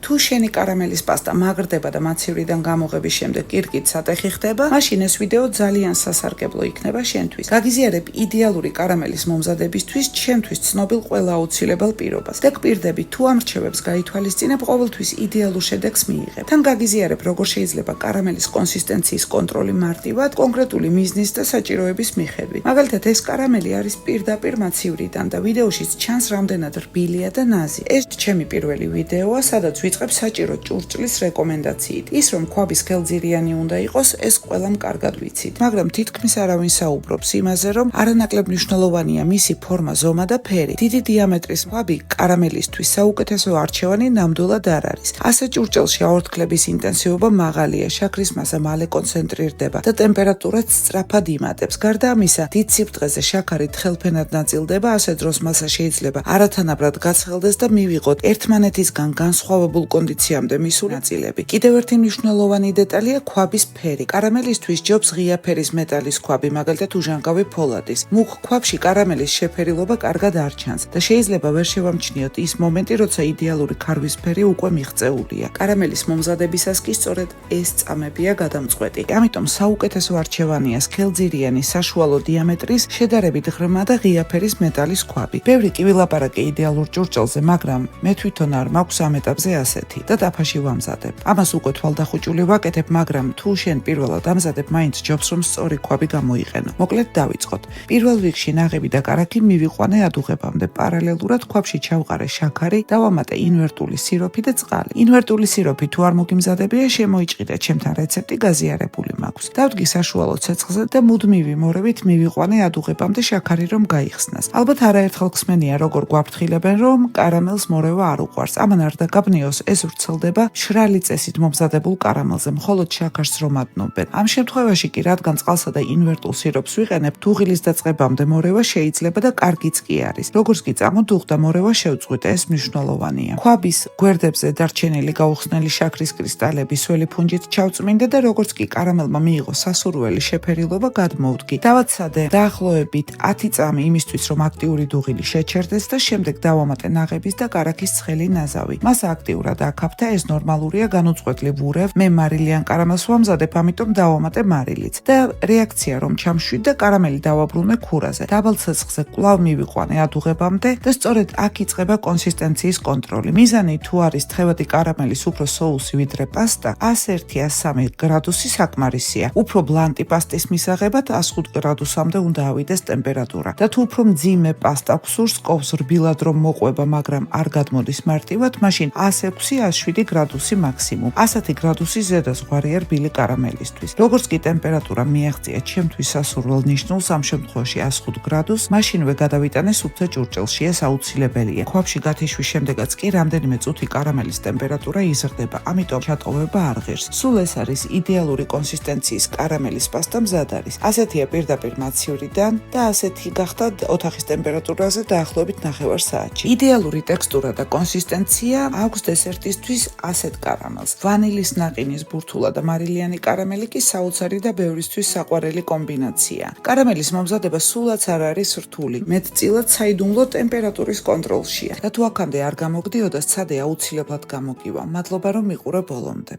თუ შენი კარამელის პასტა მაგრდება და მაცივრიდან გამოღების შემდეგ კირკით სატეხი ხდება, მაშინ ეს ვიდეო ძალიან სასარგებლო იქნება შენთვის. გაგიზიარებ იდეალური კარამელის მომზადებისთვის ჩემთვის ცნობილ ყველა აუცილებელ პირობას და გპირდები თუ ამ რჩევებს გაითვალისწინებ, ყოველთვის იდეალურ შედეგს მიიღებ. თან გაგიზიარებ როგორ შეიძლება კარამელის კონსისტენციის კონტროლი მარტივად კონკრეტული მიზნის და საჭიროების მიხედვით. მაგალითად, ეს კარამელი არის პირდაპირ მაცივრიდან და ვიდეოშიც ჩანს რამდენად რბილია და ნაზი. ეს ჩემი პირველი ვიდეოა, სადაც ვიწყებ საჭირო ჭურჭლის რეკომენდაციით. ის რომ ქვაბის ხელძირიანი უნდა იყოს, ეს ყველამ კარგად ვიცით. მაგრამ თითქმის არავინ საუბრობს იმაზე, რომ არანაკლებ მნიშვნელოვანია მისი ფორმა, ზომა და ფერი. დიდი დიამეტრის ქვაბი კარამელისთვის საუკეთესო არჩევანი ნამდვილად არ არის. ასე ჭურჭელში აორთქლების ინტენსივობა მაღალია, შაქრის მასა მალე კონცენტრირდება და ტემპერატურაც სწრაფად იმატებს. გარდა ამისა, დიდ სიფრთხეზე შაქარი თხელფენად ნაწილდება, ასე დროს მასა შეიძლება არათანაბრად გაცხელდეს და მივიღოთ ერთმანეთისგან განსხვავებულ კონდიციამდე მისული ნაწილები. კიდევ ერთი მნიშვნელოვანი დეტალია ქვაბის ფერი. კარამელისთვის ჯობს ღია ფერის მეტალის ქვაბი, მაგალითად უჟანგავი ფოლადის. მუქ ქვაბში კარამელის შეფერილობა კარგად არ ჩანს და შეიძლება ვერ შევამჩნიოთ ის მომენტი, როცა იდეალური ქარვის ფერი უკვე მიღწეულია. კარამელის მომზადებისას კი სწორედ ეს წამებია გადამწყვეტი. ამიტომ საუკეთესო არჩევანია სქელძირიანი საშუალო დიამეტრის შედარებით ღრმა და ღია ფერის მეტალის ქვაბი. ბევრი კი ვილაპარაკე იდეალურ ჭურჭელზე, მაგრამ მე თვითონ არ მაქვს ამ ეტაპზე ასეთი და დაფაში ვამზადებ. ამას უკვე თვალდახუჭული ვაკეთებ, მაგრამ თუ შენ პირველად ამზადებ, მაინც ჯობს რომ სწორი ქვაბი გამოიყენო. მოკლედ დავიწყოთ. პირველ რიგში ნაღები და კარაქი მივიყვანე ადუღებამდე. პარალელურად ქვაბში ჩავყარე შაქარი, დავამატე ინვერტული სიროფი და წყალი. ინვერტული სიროფი თუ არ მოგიმზადებია, შემოიჭყიდე, ჩემთან რეცეპტი გაზიარებული მაქვს. დავდგი საშუალო ცეცხლზე და მუდმივი მორევით მივიყვანე ადუღებამდე შაქარი რომ გაიხსნას. ალბათ არაერთხელ ხსმენია როგორ გვაფრთხილებენ, რომ კარამელს მორევა არ უყვარს. ამან არ დაგაბნიოს, ეს ვრცელდება მშრალი წესით მომზადებულ კარამელზე, მხოლოდ შაქარს რომ ადნობენ. ამ შემთხვევაში კი, რადგან წყალსა და ინვერტულ სიროფს ვიყენებ, დუღილის დაწყებამდე მორევა შეიძლება და კარგიც კი არის. როგორც კი წამოდუღ და მორევა შევწყვიტე, ეს მნიშვნელოვანია. ქვაბის გვერდებზე დარჩენილი გაუხსნელი შაქრის კრისტალები სველი ფუნჯით ჩავწმინდე და როგორც კი კარამელმა მიიღო სასურველი შეფერილობა, გადმოვდგი. დავაცადე დაახლოებით 10 წამი იმისთვის, რომ აქტიური დუღილი შეჩერდეს და შემდეგ დავამატე ნაღების და კარაქის ცხელი ნაზავი. მას აქტიურად აქაფთა, ეს ნორმალურია, განუწყვეტლი ვურევ. მე მარილიან კარამელს ვამზადებ, ამიტომ დავამატე მარილიც. და რეაქცია რომ ჩამშვიდ და კარამელი დავაბრუნე ქურაზე. დაბალ ცეცხლზე კვლავ მივიყვანე ადუღებამდე და სწორედ აქ იწყება კონსისტენციის კონტროლი. მიზანი თუ არის თხევადი კარამელის უფრო соуსი ვიდრე პასტა, 101-103 გრადუსი საკმარისია. უფრო ბლანტი პასტის მისაღებად 105 გრადუსამდე უნდა ავიდეს ტემპერატურა. და თუ უფრო მძიმე პასტა გსურს, კოვს რბილად რომ მოყვება, მაგრამ არ გადმოდის მარტივად, მაშინ 106-107 გრადუსი მაქსიმუმ. 110 გრადუსი ზედაზღვარია რბილი კარამელისთვის. როგორც კი ტემპერატურა მიაღწია ჩემთვის სასურველ ნიშნულს, ამ შემთხვევაში 105 გრადუსს, მაშინვე გადავიტანე სუფთა ჭურჭელში, ეს აუცილებელია. ქვაბში გათიშვის შემდეგაც კი რამდენიმე წუთი კარამელის ტემპერატურა იზრდება, ამიტომ ჩატოვება არ ღირს. სულ ეს არის იდეალური კონსისტენციის კარამელის პასტა მზად არის. ასეთია პირდაპირ მაცივრიდან და ასეთი გახდა ოთახის ტემპერატურაზე დაახლოებით 9 საათში. იდეალური ტექსტურა და კონსისტენცია აქვს დესერტისთვის ასეთ კარამელს. ვანილის ნაყინის ბურთულა და მარილიანი კარამელი კი საოცარი და ბევრისთვის საყვარელი კომბინაცია. კარამელის მომზადება სულაც არ არის რთული. მეტწილად საიდუმლო ტემპერატურის კონტროლშია. და თუ აქამდე არ გამოგდიოდა, სცადე აუცილებლად გამოგივა. მადლობა რომ მიყურე ბოლომდე.